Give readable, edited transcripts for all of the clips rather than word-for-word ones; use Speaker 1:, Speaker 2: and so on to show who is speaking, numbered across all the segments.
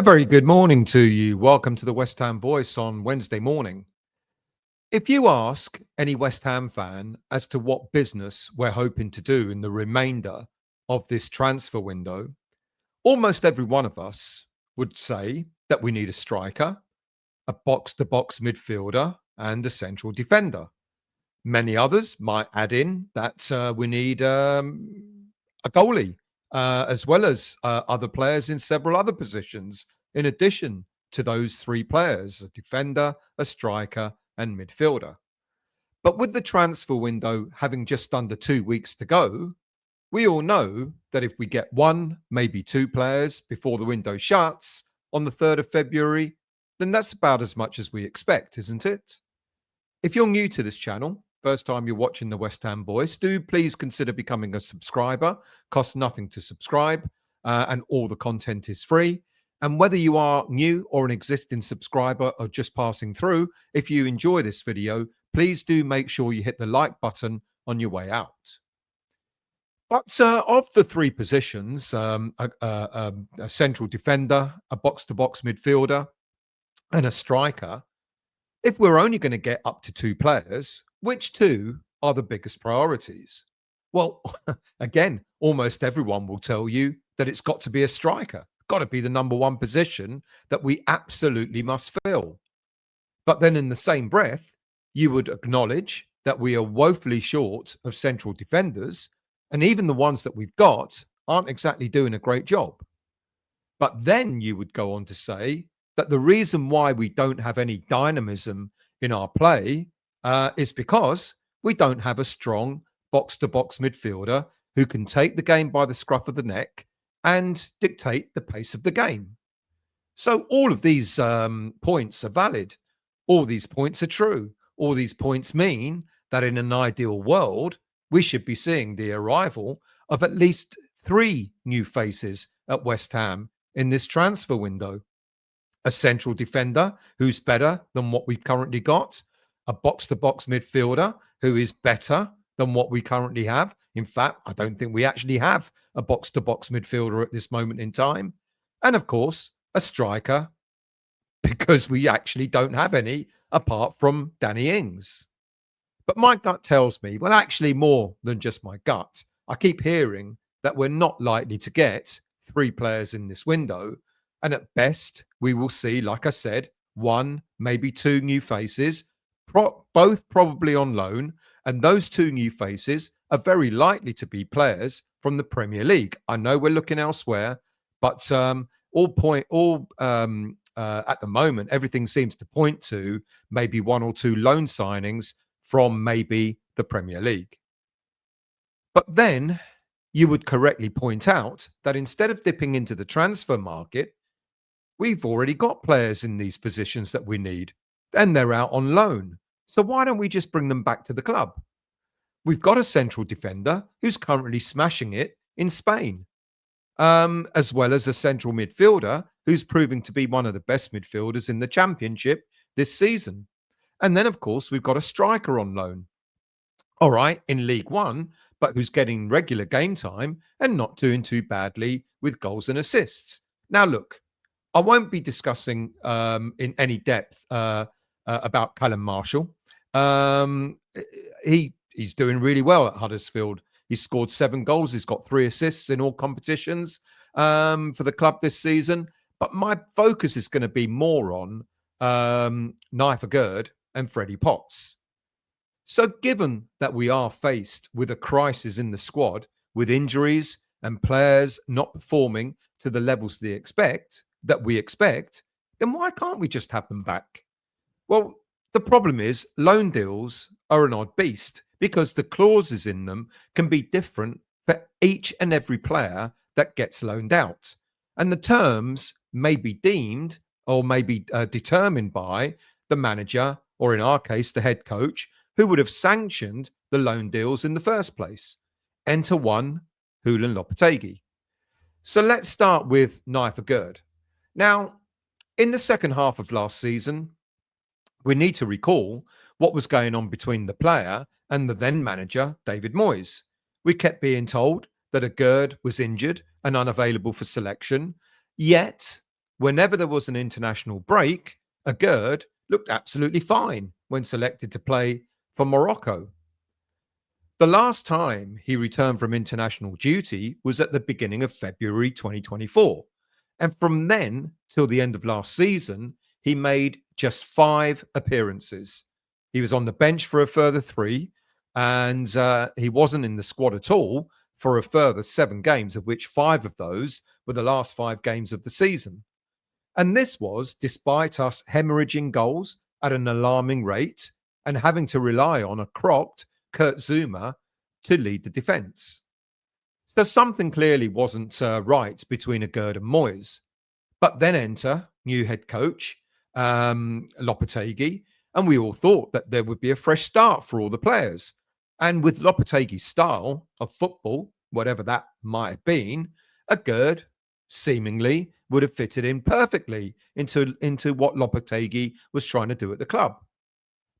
Speaker 1: A very good morning to you. Welcome to the West Ham Voice on Wednesday morning. If you ask any West Ham fan as to what business we're hoping to do in the remainder of this transfer window, almost every one of us would say that we need a striker, a box-to-box midfielder, and a central defender. Many others might add in that we need a goalie, as well as other players in several other positions, in addition to those three players: a defender, a striker, and midfielder. But with the transfer window having just under 2 weeks to go, we all know that if we get one, maybe two players before the window shuts on the 3rd of February, then that's about as much as we expect, isn't it? If you're new to this channel, first time you're watching the West Ham Voice, do please consider becoming a subscriber. Costs nothing to subscribe, and all the content is free. And whether you are new or an existing subscriber or just passing through, if you enjoy this video, please do make sure you hit the like button on your way out. But of the three positions, a central defender, a box-to-box midfielder, and a striker, if we're only going to get up to two players, which two are the biggest priorities? Well, again, almost everyone will tell you that it's got to be a striker, got to be the number one position that we absolutely must fill. But then in the same breath, you would acknowledge that we are woefully short of central defenders, and even the ones that we've got aren't exactly doing a great job. But then you would go on to say that the reason why we don't have any dynamism in our play is because we don't have a strong box-to-box midfielder who can take the game by the scruff of the neck and dictate the pace of the game. So all of these points are valid. All these points are true. All these points mean that in an ideal world, we should be seeing the arrival of at least three new faces at West Ham in this transfer window. A central defender who's better than what we've currently got, a box-to-box midfielder who is better than what we currently have. In fact, I don't think we actually have a box-to-box midfielder at this moment in time. And of course, a striker, because we actually don't have any apart from Danny Ings. But my gut tells me, well, actually more than just my gut. I keep hearing that we're not likely to get three players in this window. And at best, we will see, like I said, one, maybe two new faces, both probably on loan. And those two new faces are very likely to be players from the Premier League. I know we're looking elsewhere, but at the moment, everything seems to point to maybe one or two loan signings from maybe the Premier League. But then you would correctly point out that instead of dipping into the transfer market, we've already got players in these positions that we need, and they're out on loan. So why don't we just bring them back to the club? We've got a central defender who's currently smashing it in Spain, as well as a central midfielder who's proving to be one of the best midfielders in the Championship this season. And then, of course, we've got a striker on loan. All right, in League One, but who's getting regular game time and not doing too badly with goals and assists. Now, look, I won't be discussing in any depth about Callum Marshall. He's doing really well at Huddersfield. He's scored 7 goals. He's got 3 assists in all competitions for the club this season. But my focus is going to be more on Gerd and Freddie Potts. So given that we are faced with a crisis in the squad, with injuries and players not performing to the levels that we expect, then why can't we just have them back? Well, the problem is loan deals are an odd beast because the clauses in them can be different for each and every player that gets loaned out. And the terms may be deemed or may be determined by the manager, or in our case, the head coach, who would have sanctioned the loan deals in the first place. Enter one, Julian Lopetegui. So let's start with Gerd. Now, in the second half of last season, we need to recall what was going on between the player and the then manager, David Moyes. We kept being told that Gerd was injured and unavailable for selection, yet whenever there was an international break, Agurd looked absolutely fine when selected to play for Morocco. The last time he returned from international duty was at the beginning of February 2024. And from then till the end of last season, he made just 5 appearances. He was on the bench for a further 3, and he wasn't in the squad at all for a further 7 games, of which 5 of those were the last 5 games of the season. And this was despite us hemorrhaging goals at an alarming rate and having to rely on a crocked Kurt Zuma to lead the defence. So something clearly wasn't right between Agurd and Moyes. But then enter new head coach Lopetegui, and we all thought that there would be a fresh start for all the players. And with Lopetegui's style of football, whatever that might have been, Agurd seemingly would have fitted in perfectly into what Lopetegui was trying to do at the club.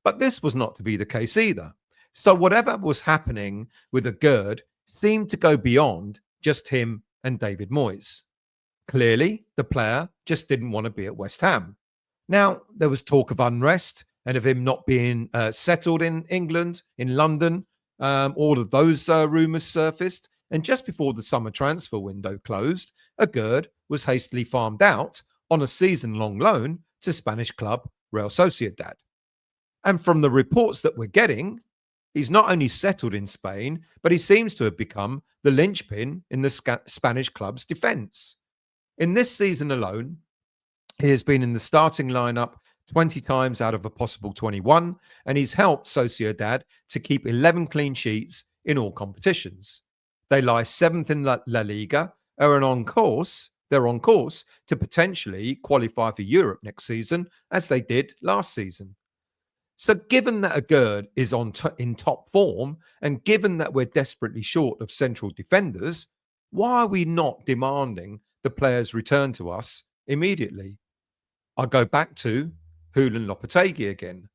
Speaker 1: But this was not to be the case either. So whatever was happening with Agurd seemed to go beyond just him and David Moyes. Clearly, the player just didn't want to be at West Ham. Now, there was talk of unrest and of him not being settled in England, in London. All of those rumours surfaced. And just before the summer transfer window closed, Agurd was hastily farmed out on a season-long loan to Spanish club Real Sociedad. And from the reports that we're getting, he's not only settled in Spain, but he seems to have become the linchpin in the Spanish club's defence. In this season alone, he has been in the starting lineup 20 times out of a possible 21, and he's helped Sociedad to keep 11 clean sheets in all competitions. They lie 7th in La Liga, they're on course to potentially qualify for Europe next season, as they did last season. So given that Agurd is in top form, and given that we're desperately short of central defenders, why are we not demanding the players return to us immediately? I'll go back to Julen Lopetegui again.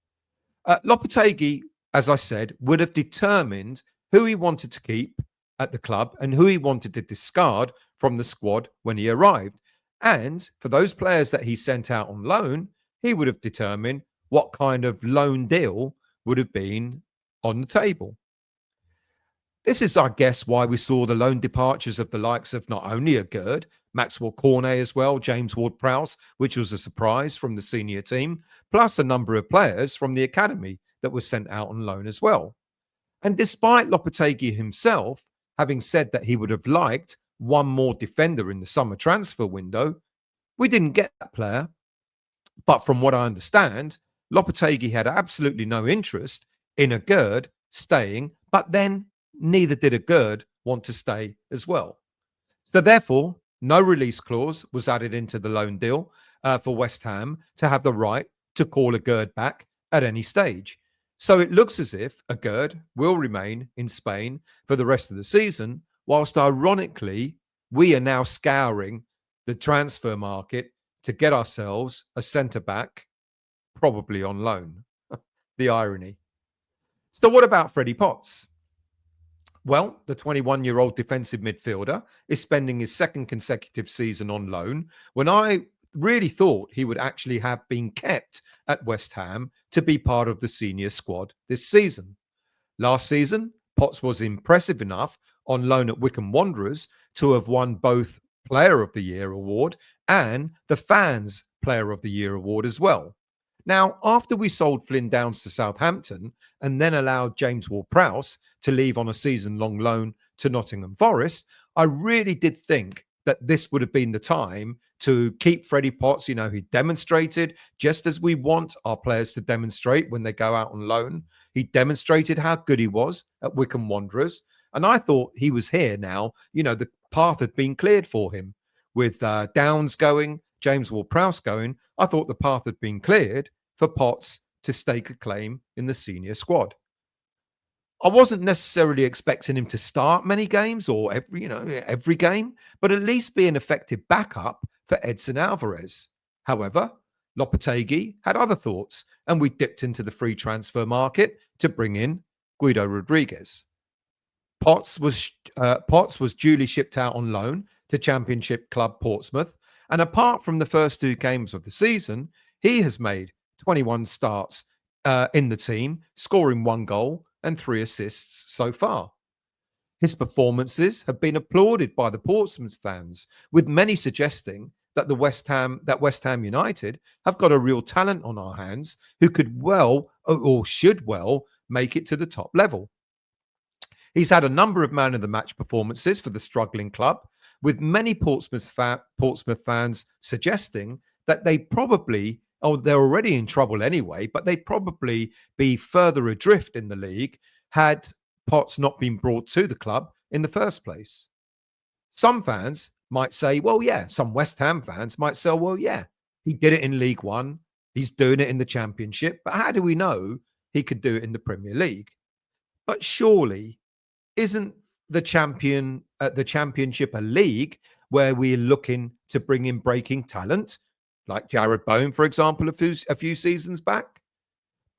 Speaker 1: Lopetegui, as I said, would have determined who he wanted to keep at the club and who he wanted to discard from the squad when he arrived. And for those players that he sent out on loan, he would have determined what kind of loan deal would have been on the table. This is, I guess, why we saw the loan departures of the likes of not only Agurd, Maxwell Cornet as well, James Ward-Prowse, which was a surprise from the senior team, plus a number of players from the academy that were sent out on loan as well. And despite Lopetegui himself having said that he would have liked one more defender in the summer transfer window, we didn't get that player. But from what I understand, Lopetegui had absolutely no interest in Agurd staying, but then neither did Agurd want to stay as well. So therefore, no release clause was added into the loan deal for West Ham to have the right to call Agurd back at any stage. So it looks as if Agurd will remain in Spain for the rest of the season, whilst ironically, we are now scouring the transfer market to get ourselves a centre-back, probably on loan. The irony. So what about Freddie Potts? Well, the 21-year-old defensive midfielder is spending his 2nd consecutive season on loan, when I really thought he would actually have been kept at West Ham to be part of the senior squad this season. Last season, Potts was impressive enough on loan at Wycombe Wanderers to have won both Player of the Year award and the Fans Player of the Year award as well. Now, after we sold Flynn Downs to Southampton and then allowed James Ward-Prowse to leave on a season-long loan to Nottingham Forest, I really did think that this would have been the time to keep Freddie Potts. You know, he demonstrated, just as we want our players to demonstrate when they go out on loan, he demonstrated how good he was at Wycombe Wanderers. And I thought he was here now. You know, the path had been cleared for him with Downs going, James Ward-Prowse going. I thought the path had been cleared for Potts to stake a claim in the senior squad. I wasn't necessarily expecting him to start many games or every game, but at least be an effective backup for Edson Alvarez. However, Lopetegui had other thoughts, and we dipped into the free transfer market to bring in Guido Rodriguez. Potts was duly shipped out on loan to Championship club Portsmouth, And apart from the first 2 games of the season, he has made 21 starts in the team, scoring 1 goal and 3 assists so far. His performances have been applauded by the Portsmouth fans, with many suggesting that West Ham United have got a real talent on our hands who could well or should well make it to the top level. He's had a number of man of the match performances for the struggling club, with many Portsmouth fans suggesting that they're already in trouble anyway, but they'd probably be further adrift in the league had Potts not been brought to the club in the first place. Some fans might say, well, yeah, some West Ham fans might say, well, yeah, he did it in League One. He's doing it in the Championship. But how do we know he could do it in the Premier League? But surely isn't the Championship a league where we're looking to bring in breaking talent, like Jared Bowen, for example, a few seasons back?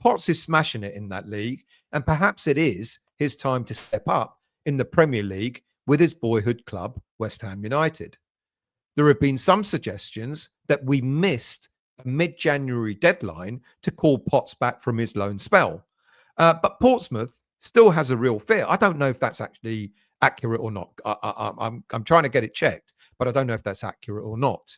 Speaker 1: Potts is smashing it in that league, and perhaps it is his time to step up in the Premier League with his boyhood club, West Ham United. There have been some suggestions that we missed a mid-January deadline to call Potts back from his loan spell. But Portsmouth still has a real fear. I don't know if that's actually accurate or not. I'm trying to get it checked, but I don't know if that's accurate or not.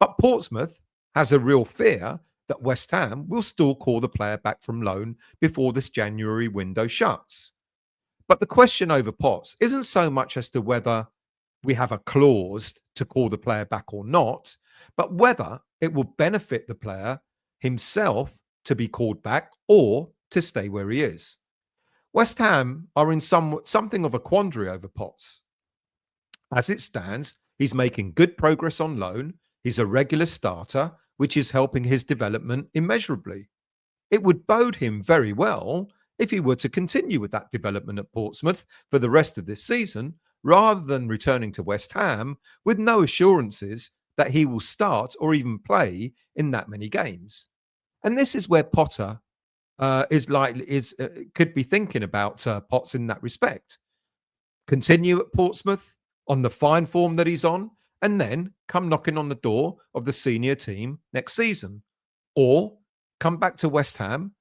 Speaker 1: But Portsmouth has a real fear that West Ham will still call the player back from loan before this January window shuts. But the question over Potts isn't so much as to whether we have a clause to call the player back or not, but whether it will benefit the player himself to be called back or to stay where he is. West Ham are in something of a quandary over Potts. As it stands, he's making good progress on loan. He's a regular starter, which is helping his development immeasurably. It would bode him very well if he were to continue with that development at Portsmouth for the rest of this season, rather than returning to West Ham with no assurances that he will start or even play in that many games. And this is where Potter could be thinking about Potts in that respect. Continue at Portsmouth on the fine form that he's on, and then come knocking on the door of the senior team next season, or come back to West Ham,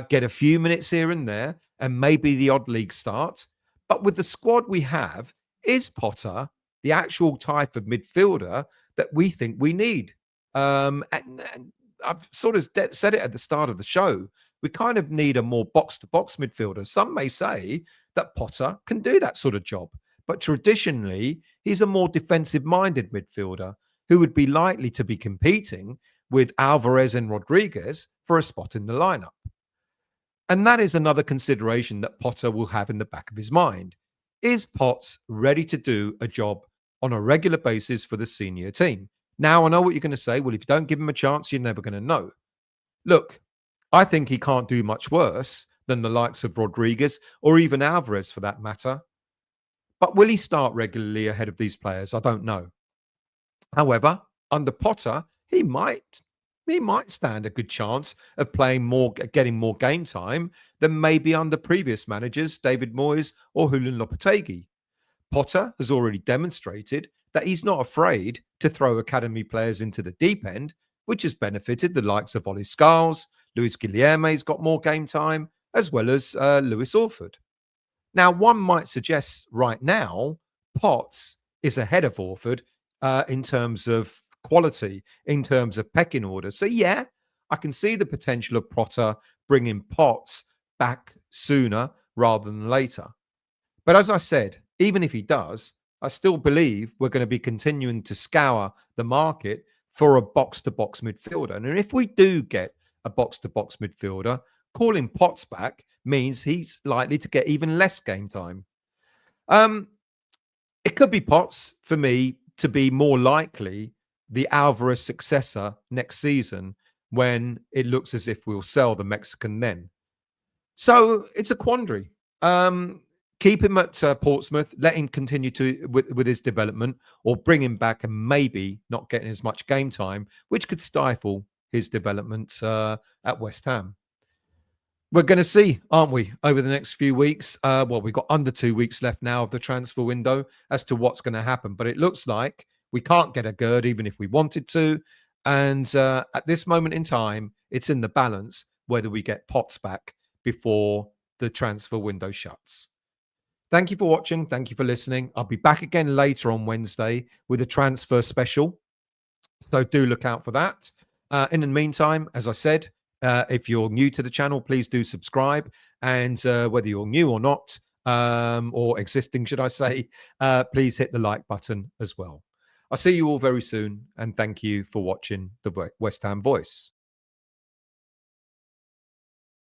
Speaker 1: get a few minutes here and there, and maybe the odd league start. But with the squad we have, is Potter the actual type of midfielder that we think we need? And I've sort of said it at the start of the show. We kind of need a more box-to-box midfielder. Some may say that Potter can do that sort of job, but traditionally, he's a more defensive-minded midfielder who would be likely to be competing with Alvarez and Rodriguez for a spot in the lineup. And that is another consideration that Potter will have in the back of his mind. Is Potts ready to do a job on a regular basis for the senior team? Now, I know what you're going to say. Well, if you don't give him a chance, you're never going to know. Look, I think he can't do much worse than the likes of Rodriguez or even Alvarez for that matter. But will he start regularly ahead of these players? I don't know. However, under Potter, he might stand a good chance of getting more game time than maybe under previous managers, David Moyes or Julian Lopetegui. Potter has already demonstrated that he's not afraid to throw academy players into the deep end, which has benefited the likes of Oli Scarles. Luis Guilherme's got more game time, as well as Lewis Orford. Now, one might suggest right now, Potts is ahead of Orford in terms of quality, in terms of pecking order. So, yeah, I can see the potential of Potter bringing Potts back sooner rather than later. But as I said, even if he does, I still believe we're going to be continuing to scour the market for a box-to-box midfielder. And if we do get a box-to-box midfielder, calling Potts back means he's likely to get even less game time. It could be Potts, for me, to be more likely the Alvarez successor next season when it looks as if we'll sell the Mexican then. So it's a quandary. Keep him at Portsmouth, let him continue with his development, or bring him back and maybe not getting as much game time, which could stifle his development at West Ham. We're going to see, aren't we, over the next few weeks? We've got under 2 weeks left now of the transfer window as to what's going to happen. But it looks like We can't get a Gerd even if we wanted to. And at this moment in time, it's in the balance whether we get Potts back before the transfer window shuts. Thank you for watching. Thank you for listening. I'll be back again later on Wednesday with a transfer special. So do look out for that. In the meantime, as I said, if you're new to the channel, please do subscribe. And whether you're new or not, or existing, should I say, please hit the like button as well. I'll see you all very soon. And thank you for watching the West Ham Voice.